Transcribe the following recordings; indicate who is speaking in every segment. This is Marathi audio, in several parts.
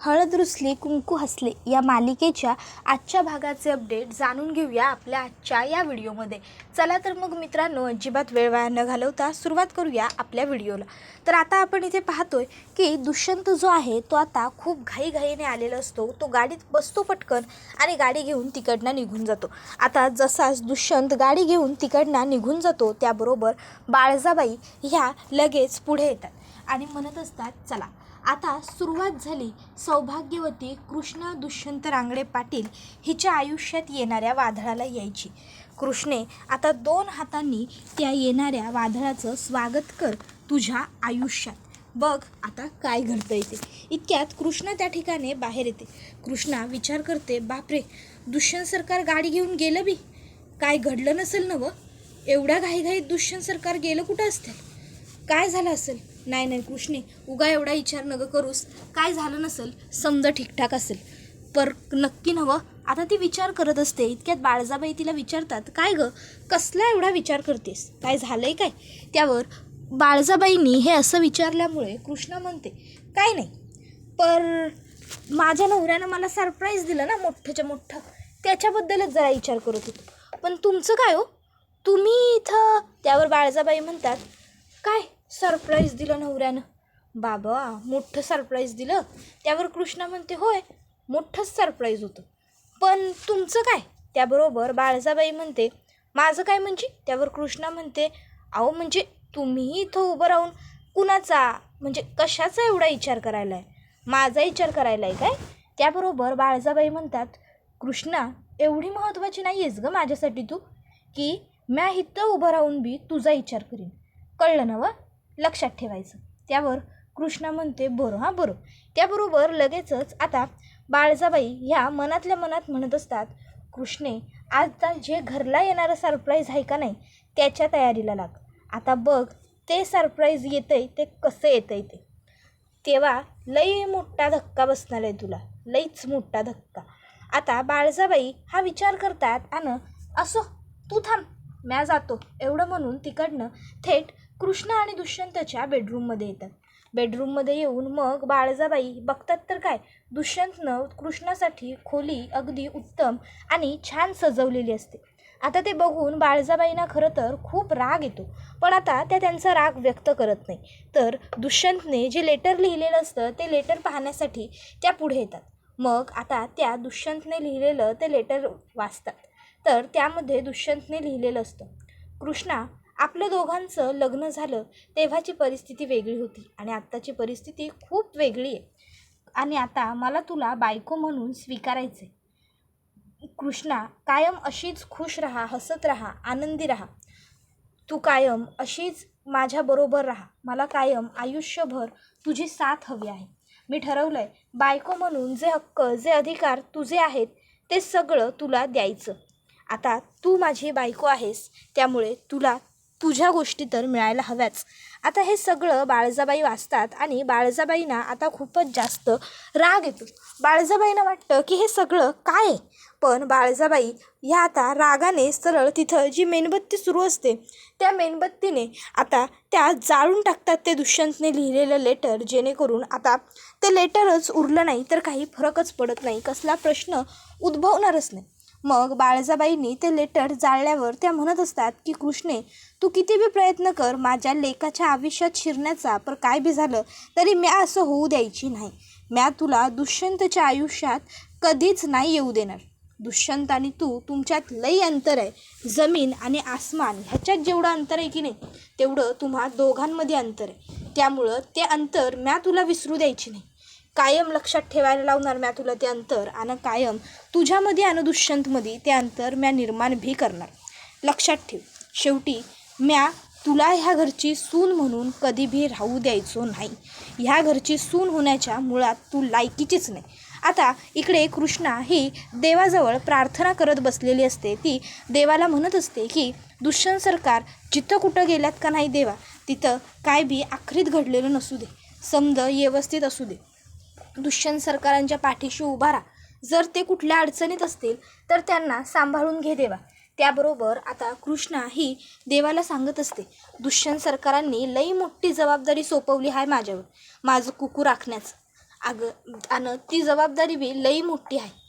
Speaker 1: हळद रुसली कुंकू हसले या मालिकेच्या आजच्या भागाचे अपडेट जाणून घेऊया आपल्या आजच्या या व्हिडिओमध्ये. चला तर मग मित्रांनो, अजिबात वेळ वाया न घालवता सुरुवात करूया आपल्या व्हिडिओला. तर आता आपण इथे पाहतोय की दुष्यंत जो आहे तो आता खूप घाईघाईने आलेला असतो. तो गाडीत बसतो पटकन आणि गाडी घेऊन तिकडनं निघून जातो. आता जसाच दुष्यंत गाडी घेऊन तिकडनं निघून जातो त्याबरोबर बाळजाबाई ह्या लगेच पुढे येतात आणि म्हणत असतात, चला आता सुरुवात झाली सौभाग्यवती कृष्णा दुष्यंत रांगडे पाटील हिच्या आयुष्यात येणाऱ्या वादळाला यायची. कृष्णे आता 2 हातांनी त्या येणाऱ्या वादळाचं स्वागत कर तुझ्या आयुष्यात. बघ आता काय घडतं इथे. इतक्यात कृष्णा त्या ठिकाणी बाहेर येते. कृष्णा विचार करते, बापरे, दुष्यंत सरकार गाडी घेऊन गेलं बी. काय घडलं नसेल ना? एवढ्या घाईघाईत दुष्यंत सरकार गेलं कुठं असतील? काय झालं असेल? नाही कृष्णे, उगा एवढा विचार नग करूस. काय झालं नसेल, समजा ठीकठाक असेल, पर नक्की नवं. आता ती विचार करत असते. इतक्यात बाळजाबाई तिला विचारतात, काय गं, कसला एवढा विचार करतेस? काय झालंय काय? त्यावर बाळजाबाईंनी हे असं विचारल्यामुळे कृष्णा म्हणते, काय नाही, पर माझ्या नवऱ्यानं मला सरप्राईज दिलं ना मोठ्ठंच्या मोठं, त्याच्याबद्दलच जरा विचार करत होतो. पण तुमचं काय हो, तुम्ही इथं? त्यावर बाळजाबाई म्हणतात, काय सरप्राईज दिलं नवऱ्यानं? बाबा, मोठं सरप्राईज दिलं? त्यावर कृष्णा म्हणते, होय, मोठंच सरप्राईज होतं. पण तुमचं काय? त्याबरोबर बाळजाबाई म्हणते, माझं काय म्हणजे? त्यावर कृष्णा म्हणते, अहो म्हणजे तुम्ही इथं उभं राहून कुणाचा म्हणजे कशाचा एवढा विचार करायला आहे? माझा विचार करायला आहे काय? त्याबरोबर बाळजाबाई म्हणतात, कृष्णा, एवढी महत्त्वाची नाही आहेस गं माझ्यासाठी तू, की म्या इथं उभं राहून बी तुझा विचार करीन. कळलं ना? लक्षात ठेवायचं. त्यावर कृष्णा म्हणते, बरं बरं. त्याबरोबर लगेचच आता बाळजाबाई ह्या मनातल्या मनात म्हणत असतात, कृष्णे, आता जे घरला येणारं सरप्राईज आहे का नाही, त्याच्या तयारीला लाग. आता बघ ते सरप्राईज येतंय ते कसं येतंय ते, तेव्हा लई मोठा धक्का बसणार आहे तुला, लईच मोठा धक्का. आता बाळजाबाई हा विचार करतात आणि असो तू थांब, म्या जातो एवढं म्हणून तिकडनं थेट कृष्णा आणि दुष्यंतच्या बेडरूममध्ये येतात. बेडरूममध्ये येऊन मग बाळजाबाई बघतात तर काय, दुष्यंतनं कृष्णासाठी खोली अगदी उत्तम आणि छान सजवलेली असते. आता ते बघून बाळजाबाईंना खरं तर खूप राग येतो, पण आता त्या त्यांचा राग व्यक्त करत नाही. तर दुष्यंतने जे लेटर लिहिलेलं असतं ते लेटर पाहण्यासाठी त्या पुढे येतात. मग आता त्या दुष्यंतने लिहिलेलं ते लेटर वाचतात. तर त्यामध्ये दुष्यंतने लिहिलेलं असतं, कृष्णा, आपलं दोघांचं लग्न झालं तेव्हाची परिस्थिती वेगळी होती आणि आत्ताची परिस्थिती खूप वेगळी आहे आणि आता मला तुला बायको म्हणून स्वीकारायचं आहे. कृष्णा, कायम अशीच खुश राहा, हसत राहा, आनंदी राहा. तू कायम अशीच माझ्याबरोबर राहा. मला कायम आयुष्यभर तुझी साथ हवी आहे. मी ठरवलं आहे, बायको म्हणून जे हक्क जे अधिकार तुझे आहेत ते सगळं तुला द्यायचं. आता तू माझी बायको आहेस त्यामुळे तुला तुझ्या गोष्टी तर मिळायला हव्याच. आता हे सगळं बाळजाबाई वाचतात आणि बाळजाबाईंना आता खूपच जास्त राग येतो. बाळजाबाईंना वाटतं की हे सगळं काय आहे, पण बाळजाबाई ह्या आता रागाने सरळ तिथं जी मेणबत्ती सुरू असते त्या मेणबत्तीने आता त्या जाळून टाकतात ते दुष्यंतने लिहिलेलं लेटर, जेणेकरून आता ते लेटरच उरलं नाही तर काही फरकच पडत नाही, कसला प्रश्न उद्भवणारच नाही. मग बाळजाबाईंनी ते लेटर जाळल्यावर त्या म्हणत असतात की कृष्णे, तू किती बी प्रयत्न कर माझ्या लेकाच्या आयुष्यात शिरण्याचा, पण काय बी झालं तरी म्या असं होऊ द्यायची नाही. म्या तुला दुष्यंतच्या आयुष्यात कधीच नाही येऊ देणार. दुष्यंत आणि तू, तुमच्यात लई अंतर आहे. जमीन आणि आसमान ह्याच्यात जेवढं अंतर आहे की नाही, तेवढं तुम्हा दोघांमध्ये अंतर आहे. त्यामुळं ते अंतर म्या तुला विसरू द्यायची नाही. कायम लक्षात ठेवायला लावणार म्या तुला ते अंतर, आणि कायम तुझ्यामध्ये आणि दुष्यंतमध्ये ते अंतर म्या निर्माण भी करणार. लक्षात ठेव, शेवटी म्या तुला ह्या घरची सून म्हणून कधी भी राहू द्यायचो नाही. ह्या घरची सून होण्याच्या मुळात तू लायकीचीच नाही. आता इकडे कृष्णा ही देवाजवळ प्रार्थना करत बसलेली असते. ती देवाला म्हणत असते की दुष्यंत सरकार जिथं कुठं गेल्यात का नाही देवा, तिथं काय बी आखरीत घडलेलं नसू दे, समज व्यवस्थित असू दे. दुष्यंत सरकारांच्या पाठीशी उभा राहा. जर ते कुठल्या अडचणीत असतील तर त्यांना सांभाळून घे देवा. त्याबरोबर आता कृष्णा ही देवाला सांगत असते, दुष्यंत सरकारांनी लई मोठी जबाबदारी सोपवली आहे माझ्यावर, माझं कुकू राखण्याचं. आणि ती जबाबदारी बी लई मोठी आहे.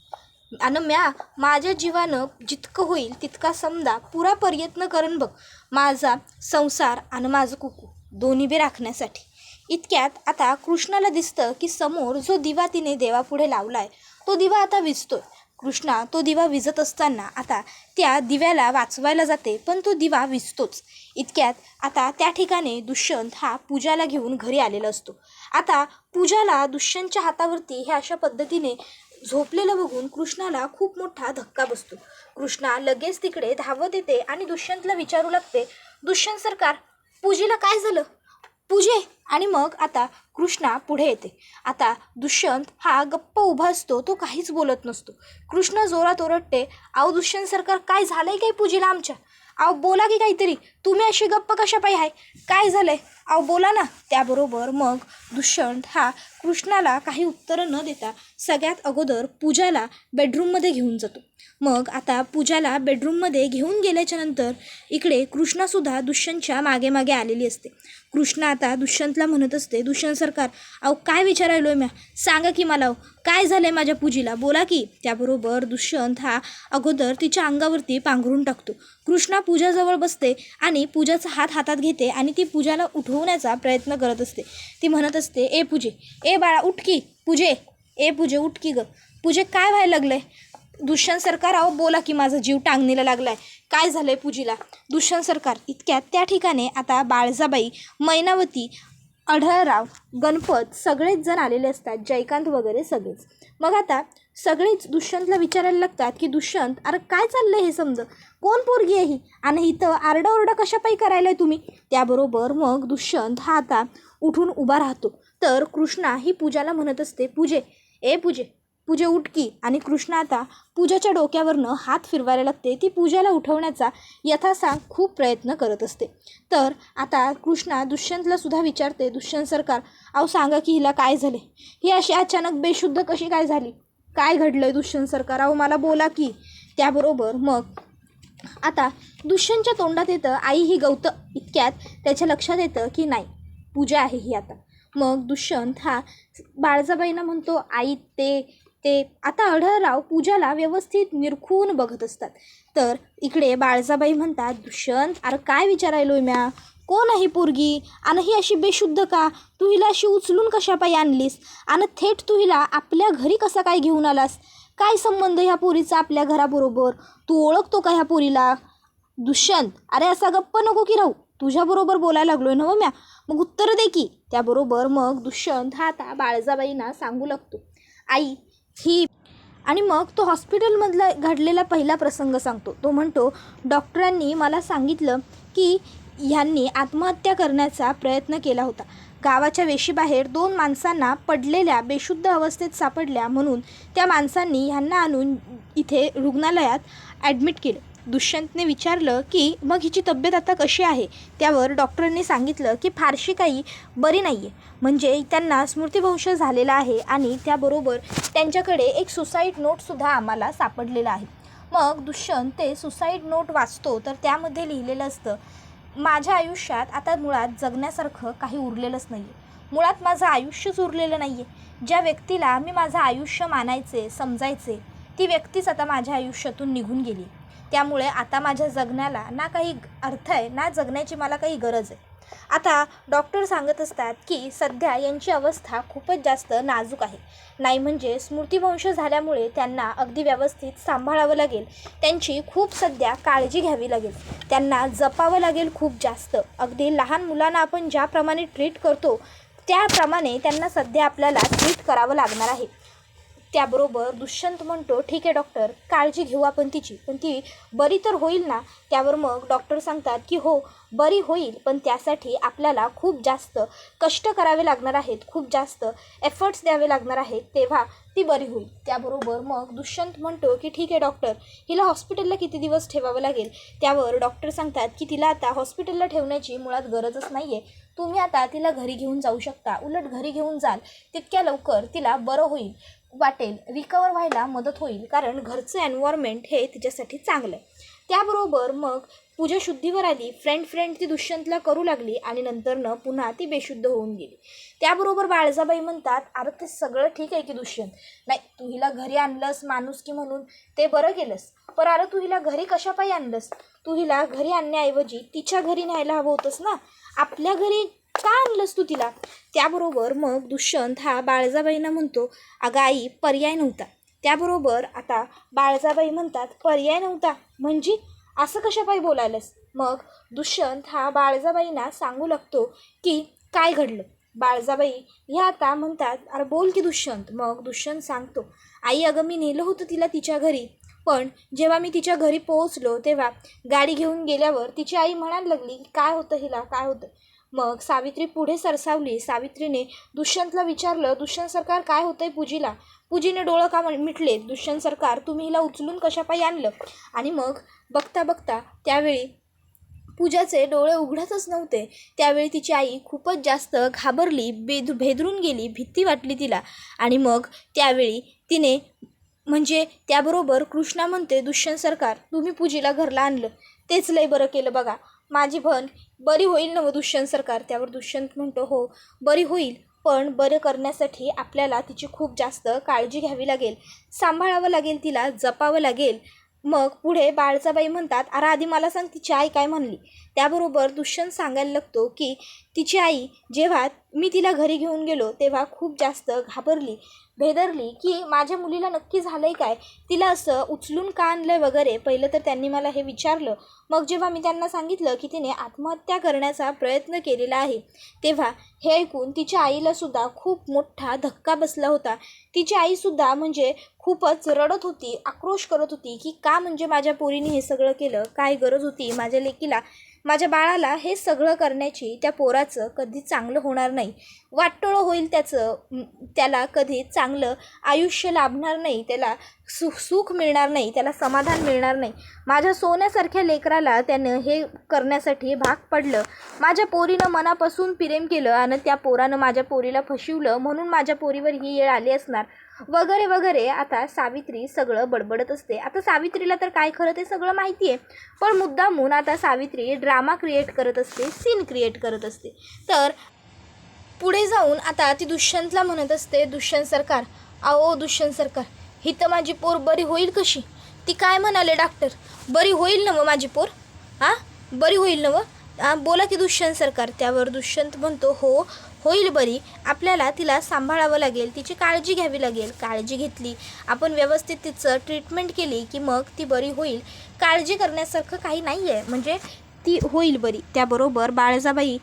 Speaker 1: आणि म्या माझ्या जीवानं जितकं होईल तितका समजा पुरा प्रयत्न करून बघ माझा संसार आणि माझं कुकू दोन्ही बी राखण्यासाठी. इतक्यात आता कृष्णाला दिसतं की समोर जो दिवा तिने देवापुढे लावलाय तो दिवा आता विझतोय. कृष्णा तो दिवा विझत असताना आता त्या दिव्याला वाचवायला जाते, पण तो दिवा विझतोच. इतक्यात आता त्या ठिकाणी दुष्यंत हा पूजाला घेऊन घरी आलेला असतो. आता पूजाला दुष्यंतच्या हातावरती हे अशा पद्धतीने झोपलेलं बघून कृष्णाला खूप मोठा धक्का बसतो. कृष्णा लगेच तिकडे धावत येते आणि दुष्यंतला विचारू लागते, दुष्यंत सरकार, पूजेला काय झालं? पूजे. आणि मग आता कृष्णा पुढे येते. आता दुष्यंत हा गप्प उभा असतो, तो काहीच बोलत नसतो. कृष्णा जोरात ओरडते, अहो दुष्यंत सरकार, काय झालंय काय पूजेला आमच्या? अहो बोला की काहीतरी, तुम्ही अशी गप्प कशा पायी आहे? काय झालंय? अहो बोला ना. त्याबरोबर मग दुष्यंत हा कृष्णाला काही उत्तरं न देता सगळ्यात अगोदर पूजाला बेडरूममध्ये घेऊन जातो. मग आता पूजाला बेडरूममध्ये घेऊन गेल्याच्या नंतर इकडे कृष्णासुद्धा दुष्यंतच्या मागे मागे आलेली असते. कृष्णा आता दुष्यंतला म्हणत असते, दुष्यंत सरकार, अहो काय विचारायलोय म्या, सांगा की मला, काय झालंय माझ्या पूजीला, बोला की. त्याबरोबर दुष्यंत हा अगोदर तिच्या अंगावरती पांघरून टाकतो. कृष्णा पूजाजवळ बसते आणि पूजाचा हात हातात घेते आणि ती पूजाला उठवण्याचा प्रयत्न करत असते. ती म्हणत असते, ए पूजे, ए बाळा उठ की, पूजे, ए पूजे उठ की ग, पूजे काय व्हायला लागलंय? दुष्यंत सरकार, अहो बोला की, माझा जीव टांगणीला लागलाय, काय झालंय पूजीला? दुष्यंत सरकार. इतक्यात त्या ठिकाणी आता बाळजाबाई, मैनावती, आढळराव, गणपत सगळेच जण आलेले असतात, जयकांत वगैरे सगळेच. मग आता सगळेच दुष्यंतला विचारायला लागतात की दुष्यंत, अरे काय चाललंय हे, समज कोण पोरगी आहे ही आणि इथं आरडाओरडा कशापायी करायलाय तुम्ही? त्याबरोबर मग दुष्यंत हा आता उठून उभा राहतो. तर कृष्णा ही पूजाला म्हणत असते, पूजे, ए पूजे, पूजे उठ की. आणि कृष्णा आता पूजाच्या डोक्यावरनं हात फिरवायला लागते. ती पूजाला उठवण्याचा यथासांग खूप प्रयत्न करत असते. तर आता कृष्णा दुष्यंतला सुद्धा विचारते, दुष्यंत सरकार, अहो सांगा की हिला काय झाले, ही अशी अचानक बेशुद्ध कशी काय झाली, काय घडलंय दुष्यंत सरकार, अहो मला बोला की. त्याबरोबर मग आता दुष्यंतच्या तोंडात येतं, आई ही गौतम. इतक्यात त्याच्या लक्षात येतं की नाही, पूजा आहे ही आता. मग दुष्यंत हा बाळजाबाईंना म्हणतो, आई ते ते आता आढळराव पूजाला व्यवस्थित निरखून बघत असतात. तर इकडे बाळजाबाई म्हणतात, दुष्यंत, अरे काय विचारायलोय म्या, कोण आहे पोरगी आणि ही अशी बेशुद्ध का, तू हिला अशी उचलून कशापायी आणलीस आणि थेट तू हिला आपल्या घरी कसा काय घेऊन आलास? काय संबंध ह्या पोरीचा आपल्या घराबरोबर? तू ओळखतो का ह्या पोरीला? दुष्यंत, अरे असा गप्प नको की राहू, तुझ्याबरोबर बोलायला लागलोय ना म्या, मग उत्तर दे की. त्याबरोबर मग दुष्यंत हा आता बाळजाबाईंना सांगू लागतो, आई ही. आणि मग तो हॉस्पिटलमधला घडलेला पहिला प्रसंग सांगतो. तो म्हणतो, डॉक्टरांनी मला सांगितलं की ह्यांनी आत्महत्या करण्याचा प्रयत्न केला होता. गावाच्या वेशीबाहेर 2 माणसांना पडलेल्या बेशुद्ध अवस्थेत सापडल्या, म्हणून त्या माणसांनी ह्यांना आणून इथे रुग्णालयात ॲडमिट केलं. दुष्यंतने विचारलं की मग हिची तब्येत आता कशी आहे? त्यावर डॉक्टरांनी सांगितलं की फारशी काही बरी नाही आहे, म्हणजे त्यांना स्मृतिभ्रंश झालेला आहे आणि त्याबरोबर त्यांच्याकडे एक सुसाईड नोटसुद्धा आम्हाला सापडलेला आहे. मग दुष्यंत ते सुसाईड नोट वाचतो. तर त्यामध्ये लिहिलेलं असतं, माझ्या आयुष्यात आता मुळात जगण्यासारखं काही उरलेलंच नाही आहे, मुळात माझं आयुष्यच उरलेलं नाही आहे. ज्या व्यक्तीला मी माझं आयुष्य मानायचे, समजायचे, ती व्यक्तीच आता माझ्या आयुष्यातून निघून गेली. त्यामुळे आता माझ्या जगण्याला ना काही अर्थ आहे, ना जगण्याची मला काही गरज आहे. आता डॉक्टर सांगत असतात की सध्या यांची अवस्था खूपच जास्त नाजूक आहे, नाही म्हणजे स्मृतिभ्रंश झाल्यामुळे त्यांना अगदी व्यवस्थित सांभाळावं लागेल, त्यांची खूप सध्या काळजी घ्यावी लागेल, त्यांना जपावं लागेल खूप जास्त. अगदी लहान मुलांना आपण ज्याप्रमाणे ट्रीट करतो त्याप्रमाणे त्यांना सध्या आपल्याला ट्रीट करावं लागणार आहे. त्याबरोबर दुष्यंत म्हणतो, ठीक आहे डॉक्टर, काळजी घेऊ आपण तिची, पण ती बरी तर होईल ना? त्यावर मग डॉक्टर सांगतात की हो, बरी होईल, पण त्यासाठी आपल्याला खूप जास्त कष्ट करावे लागणार आहेत, खूप जास्त एफर्ट्स द्यावे लागणार आहेत, तेव्हा ती बरी होईल. त्याबरोबर मग दुष्यंत म्हणतो की ठीक आहे डॉक्टर, हिला हॉस्पिटलला किती दिवस ठेवावं लागेल? त्यावर डॉक्टर सांगतात की तिला आता हॉस्पिटलला ठेवण्याची मुळात गरजच नाही आहे, तुम्ही आता तिला घरी घेऊन जाऊ शकता. उलट घरी घेऊन जाल तितक्या लवकर तिला बरं होईल वाटेल, रिकवर व्हायला मदत होईल, कारण घरचं एन्व्हायरमेंट हे तिच्यासाठी चांगलं आहे. त्याबरोबर मग पूजा शुद्धीवर आली. फ्रेंड ती दुष्यंतला करू लागली आणि नंतरनं पुन्हा ती बेशुद्ध होऊन गेली. त्याबरोबर बाळजाबाई म्हणतात, अरे ते सगळं ठीक आहे की दुष्यंत, नाही तू हिला घरी आणलंस माणुसकी म्हणून, ते बरं केलंस, पण अरे तू हिला घरी कशापायी आणलंस? तू हिला घरी आणण्याऐवजी तिच्या घरी न्यायला हवं होतंस ना, आपल्या घरी का आणलंस तू तिला? त्याबरोबर मग दुष्यंत हा बाळजाबाईंना म्हणतो, अगं आई पर्याय नव्हता. त्याबरोबर आता बाळजाबाई म्हणतात, पर्याय नव्हता म्हणजे असं कशापायी बोलायलंस? मग दुष्यंत हा बाळजाबाईंना सांगू लागतो की काय घडलं. बाळजाबाई ह्या आता म्हणतात, अरे बोल की दुष्यंत. मग दुष्यंत सांगतो, आई अगं मी नेलं होतं तिला तिच्या घरी, पण जेव्हा मी तिच्या घरी पोहोचलो तेव्हा गाडी घेऊन गेल्यावर तिची आई म्हणायला लागली काय होतं हिला, काय होतं? मग सावित्री पुढे सरसावली. सावित्रीने दुष्यंतला विचारलं, दुष्यंत सरकार काय होतंय पूजीला? पूजीने डोळं का मिटले? दुष्यंत सरकार तुम्ही हिला उचलून कशापायी आणलं? आणि मग बघता बघता त्यावेळी पूजाचे डोळे उघडतच नव्हते. त्यावेळी तिची आई खूपच जास्त घाबरली, भेदरून गेली, भीती वाटली तिला. आणि मग त्यावेळी तिने म्हणजे त्याबरोबर कृष्णा म्हणते, दुष्यंत सरकार तुम्ही पूजीला घरला आणलं तेच लय बरं केलं बघा, माझी बहीण बरी होईल ना दुष्यंत सरकार? त्यावर दुष्यंत म्हणतो, हो बरी होईल, पण बरं करण्यासाठी आपल्याला तिची खूप जास्त काळजी घ्यावी लागेल, सांभाळावं लागेल, तिला जपावं लागेल. मग पुढे बाळजाबाई म्हणतात, अरे आधी मला सांग तिची आई काय म्हणली? त्याबरोबर दुष्यंत सांगायला लागतो की तिची आई जेव्हा मी तिला घरी घेऊन गेलो तेव्हा खूप जास्त घाबरली, भेदरली की माझ्या मुलीला नक्की झालं आहे काय, तिला असं उचलून का आणलं वगैरे. पहिलं तर त्यांनी मला हे विचारलं, मग जेव्हा मी त्यांना सांगितलं की तिने आत्महत्या करण्याचा प्रयत्न केलेला आहे तेव्हा हे ऐकून तिच्या आईलासुद्धा खूप मोठा धक्का बसला होता. तिची आईसुद्धा म्हणजे खूपच रडत होती, आक्रोश करत होती की का म्हणजे माझ्या पोरीने हे सगळं केलं, काय गरज होती माझ्या लेकीला, माझ्या बाळाला हे सगळं करण्याची? त्या पोराचं कधी चांगलं होणार नाही, वाटोळं होईल त्याचं, त्याला कधी चांगलं आयुष्य लाभणार नाही, त्याला सुख मिळणार नाही, त्याला समाधान मिळणार नाही. माझ्या सोन्यासारख्या लेकराला त्यानं हे करण्यासाठी भाग पडलं, माझ्या पोरीनं मनापासून प्रेम केलं आणि त्या पोरानं माझ्या पोरीला फसवलं म्हणून माझ्या पोरीवर ही येळ आली असणार वगैरे वगैरे. आता सावित्री सगळं बडबडत असते. आता सावित्रीला तर काय खरं ते सगळं माहिती आहे, पण मुद्दामून आता सावित्री ड्रामा क्रिएट करत असते, सीन क्रिएट करत असते. तर पुढे जाऊन आता ती दुष्यंतला म्हणत असते, दुष्यंत सरकार, अहो दुष्यंत सरकार, ही तर माझी पोर बरी होईल कशी? ती काय म्हणाले डॉक्टर, बरी होईल ना मग माझी पोर? हां बरी होईल ना मग? बोला की दुष्यंत सरकार. त्यावर दुष्यंत म्हणतो, हो होईल बरी, आपल्याला तिला सांभाळावं लागेल, तिची काळजी घ्यावी लागेल, काळजी घेतली आपण व्यवस्थित तिचं ट्रीटमेंट केली की मग ती बरी होईल, काळजी करण्यासारखं काही नाही आहे, म्हणजे ती होईल बरी. त्याबरोबर बाळजाबाई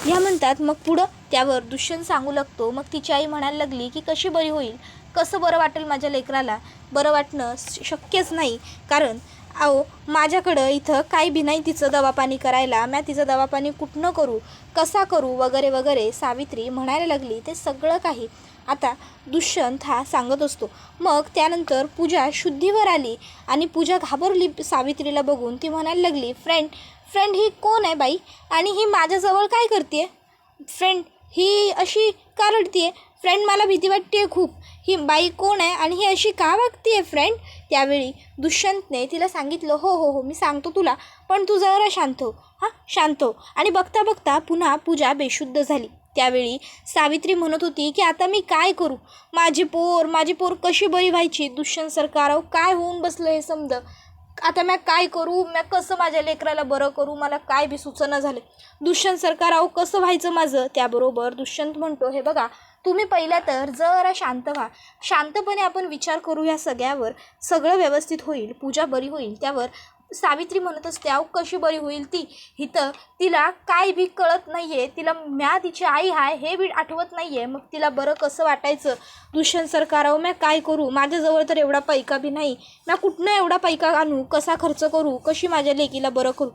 Speaker 1: ह्या म्हणतात, मग पुढं? त्यावर दुष्यंत सांगू लागतो, मग तिची आई म्हणायला लागली की कशी बरी होईल, कसं बरं वाटेल माझ्या लेकराला? बरं वाटणं शक्यच नाही, कारण अहो माझ्याकडं इथं काही बी नाही तिचं दवापाणी करायला, मी तिचं दवापाणी कुठनं करू, कसा करू वगैरे वगैरे सावित्री म्हणायला लागली. ते सगळं काही आता दुष्यंत हा सांगत असतो. मग त्यानंतर पूजा शुद्धीवर आली आणि पूजा घाबरली सावित्रीला बघून. ती म्हणायला लागली, फ्रेंड ही कोण आहे बाई, आणि ही माझ्याजवळ काय करते? फ्रेंड ही अशी का रडते? फ्रेंड मला भीती वाटते खूप, ही बाई कोण आहे आणि ही अशी का वागते फ्रेंड? त्यावेळी दुष्यंतने तिला सांगितलं, हो हो हो मी सांगतो तुला, पण तू जरा शांत हो, हां शांत हो. आणि बघता बघता पुन्हा पूजा बेशुद्ध झाली. त्यावेळी सावित्री म्हणत होती की आता मी काय करू, माझी पोर कशी बरी व्हायची? दुष्यंत सरकार काय होऊन बसलं हे समज, आता मी काय करू, मी कसं माझ्या लेकराला बरं करू, मला काय बी सुचना झाले. दुष्यंत सरकार कसं व्हायचं माझं? त्याबरोबर दुष्यंत म्हणतो, हे बघा तुम्ही पहिल्या तर जरा शांत व्हा, शांतपणे आपण विचार करू या सगळ्यावर, सगळं व्यवस्थित होईल, पूजा बरी होईल. त्यावर सावित्री म्हणत असते, अहो कशी बरी होईल ती, इथं तिला काय बी कळत नाही आहे, तिला म्या तिची आई आहे हे बी आठवत नाही आहे, मग तिला बरं कसं वाटायचं? दुष्यंत सरकार म्या काय करू, माझ्याजवळ तर एवढा पैका बी नाही, म्या कुठनं एवढा पैका आणू, कसा खर्च करू, कशी माझ्या लेकीला बरं करू?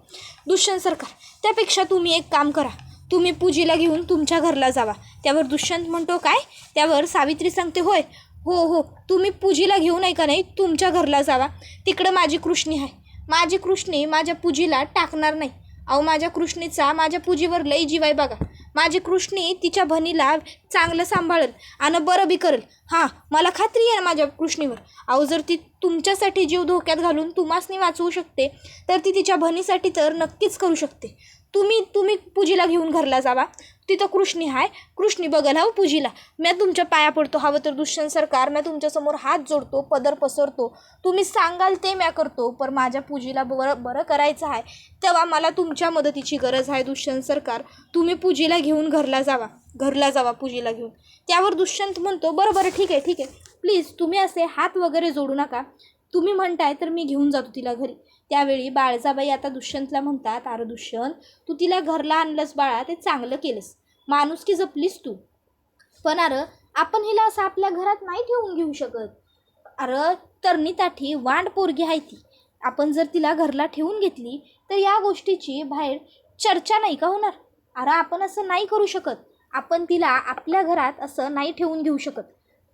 Speaker 1: दुष्यंत सरकार त्यापेक्षा तुम्ही एक काम करा, तुम्ही पूजीला घेऊन तुमच्या घरला जावा. त्यावर दुष्यंत म्हणतो, काय? त्यावर सावित्री सांगते, होय हो हो तुम्ही पूजीला घेऊन का नाही तुमच्या घरला जावा, तिकडं माझी कृष्णी आहे, माझी कृष्णी माझ्या पूजीला टाकणार नाही. अहो माझ्या कृष्णीचा माझ्या पूजीवर लई जीव आहे बघा, माझी कृष्णी तिच्या बहिणीला चांगलं सांभाळेल आणि बरं बी करेल. हां, मला खात्री आहे ना माझ्या कृष्णीवर. अहो, जर ती तुमच्यासाठी जीव धोक्यात घालून तुम्हासनी वाचवू शकते तर ती तिच्या बहिणीसाठी तर नक्कीच करू शकते. तुम्ही पूजीला घेऊन घरला जावा. तिथं कृष्णी आहे, कृष्णी बघल. हो पूजीला, मी तुमच्या पाया पडतो. हवं तर दुष्यंत सरकार, मी तुमच्यासमोर हात जोडतो, पदर पसरतो. तुम्ही सांगाल ते मी करतो. पण माझ्या पूजीला बरं करायचं आहे, तेव्हा मला तुमच्या मदतीची गरज आहे. दुष्यंत सरकार, तुम्ही पूजीला घेऊन घरला जावा पूजीला घेऊन. त्यावर दुष्यंत म्हणतो, बरं ठीक आहे, प्लीज तुम्ही असे हात वगैरे जोडू नका. तुम्ही म्हणताय तर मी घेऊन जातो तिला घरी. त्यावेळी बाळजाबाई आता दुष्यंतला म्हणतात, अरे दुष्यंत, तू तिला घरला आणलंस बाळा, ते चांगलं केलंस, माणुसकी जपलीस तू. पण अरे आपण हिला असं आपल्या घरात नाही ठेवून घेऊ शकत. अरे तरणी वांड पोरगी आहे ती. आपण जर तिला घरला ठेवून घेतली तर या गोष्टीची बाहेर चर्चा नाही का होणार. अरे आपण असं नाही करू शकत. आपण तिला आपल्या घरात असं नाही ठेवून घेऊ शकत.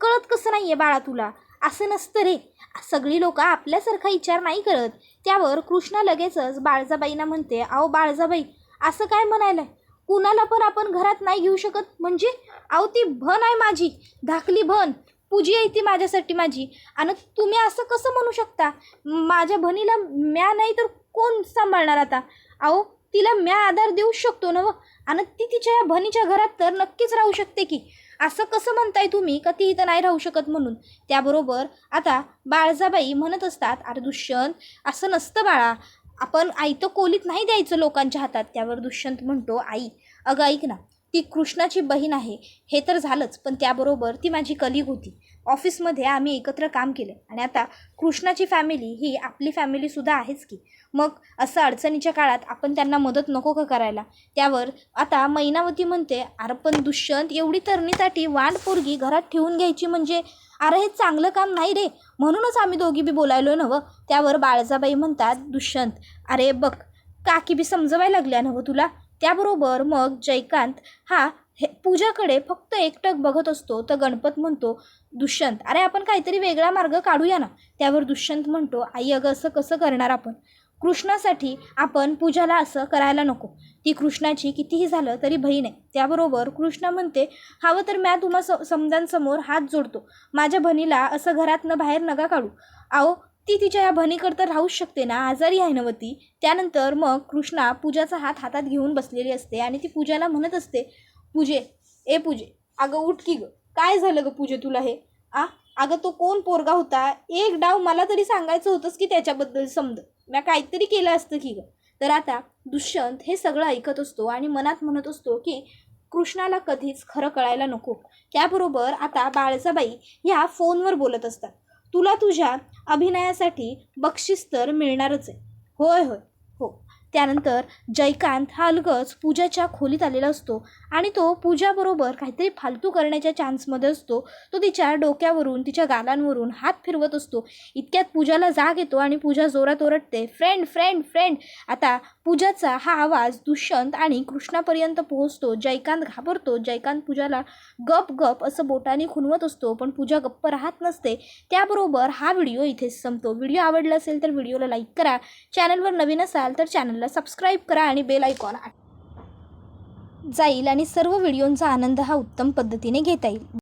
Speaker 1: कळत कसं नाही आहे बाळा तुला? असं नसतं रे. सगळी लोक आपल्यासारखा विचार नाही करत. त्यावर कृष्णा लगेचच बाळजाबाईंना म्हणते, अहो बाळजाबाई, असं काय म्हणायला? कुणाला पण आपण घरात नाही घेऊ शकत म्हणजे? अहो ती भन आहे माझी, धाकली भन, पूजी आहे ती माझ्यासाठी माझी. आणि तुम्ही असं कसं म्हणू शकता? माझ्या बहिणीला म्या नाही तर कोण सांभाळणार आता? अहो तिला म्या आधार देऊ शकतो ना. आणि ती तिच्या बहिणीच्या घरात तर नक्कीच राहू शकते की. असं कसं म्हणताय तुम्ही का ती इथं नाही राहू शकत म्हणून? त्याबरोबर आता बाळजाबाई म्हणत असतात, अरे दुष्यंत, असं नसतं बाळा, आपण आई तर कोलीत नाही द्यायचं लोकांच्या हातात. त्यावर दुष्यंत म्हणतो, आई, अगं ऐक ना, ती कृष्णाची बहीण आहे हे तर झालंच, पण त्याबरोबर ती माझी कलीग होती. ऑफिसमध्ये आम्ही एकत्र काम केलं आणि आता कृष्णाची फॅमिली ही आपली फॅमिलीसुद्धा आहेच की. मग असं अडचणीच्या काळात आपण त्यांना मदत नको का करायला? त्यावर आता मैनावती म्हणते, अरे पण दुष्यंत, एवढी तरुणीसाठी वांड पोरगी घरात ठेवून घ्यायची म्हणजे अरे हे चांगलं काम नाही रे. म्हणूनच आम्ही दोघी बी बोलायलो नवं. त्यावर बाळजाबाई म्हणतात, दुष्यंत, अरे बघ, काकी बी समजवायला लागल्या नवं तुला. त्याबरोबर मग जयकांत हा पूजाकडे फक्त एकटक बघत असतो. तर गणपत म्हणतो, दुष्यंत, अरे आपण काहीतरी वेगळा मार्ग काढूया ना. त्यावर दुष्यंत म्हणतो, आई अगं असं कसं करणार आपण? कृष्णासाठी आपण पूजाला असं करायला नको. ती कृष्णाची कितीही झालं तरी बहीण आहे. त्याबरोबर कृष्णा म्हणते, हवं तर म्या तुम्हा समजांसमोर हात जोडतो. माझ्या बहिणीला असं घरातनं बाहेर नका काढू. अहो ती तिच्या या बहिणीकडे तर राहूच शकते ना, आजारी आहे ना ती. त्यानंतर मग कृष्णा पूजाचा हातात घेऊन बसलेली असते आणि ती पूजाला म्हणत असते, पूजे, अगं उठ की गं, काय झालं गं पूजे तुला हे? अगं तो कोण पोरगा होता? एक डाव मला तरी सांगायचं होतंस की त्याच्याबद्दल समज, मी काहीतरी केलं असतं की गं. तर आता दुष्यंत हे सगळं ऐकत असतो आणि मनात म्हणत असतो की कृष्णाला कधीच खरं कळायला नको. त्याबरोबर आता बाळजाबाई ह्या फोनवर बोलत असतात, तुला तुझ्या अभिनयासाठी बक्षीस तर मिळणारच आहे. होय हो. त्यानंतर जयकांत हा अलगच पूजाच्या खोलीत आलेला असतो आणि तो पूजाबरोबर काहीतरी फालतू करण्याच्या चान्समध्ये असतो. तो तिच्या डोक्यावरून, तिच्या गालांवरून हात फिरवत असतो. इतक्यात पूजाला जाग येतो आणि पूजा जोरात ओरडते, फ्रेंड फ्रेंड फ्रेंड. आता पूजाचा हा आवाज दुष्यंत आणि कृष्णापर्यंत पोहोचतो. जयकांत घाबरतो. जयकांत पूजाला गप गप असं बोटाने खुणवत असतो, पण पूजा गप्प राहत नसते. त्याबरोबर हा व्हिडिओ इथेच संपतो. व्हिडिओ आवडला असेल तर व्हिडिओला लाईक करा. चॅनलवर नवीन असाल तर चॅनलला सबस्क्राईब करा आणि बेल आयकॉन जाईल आणि सर्व व्हिडिओंचा आनंद हा उत्तम पद्धतीने घेता येईल.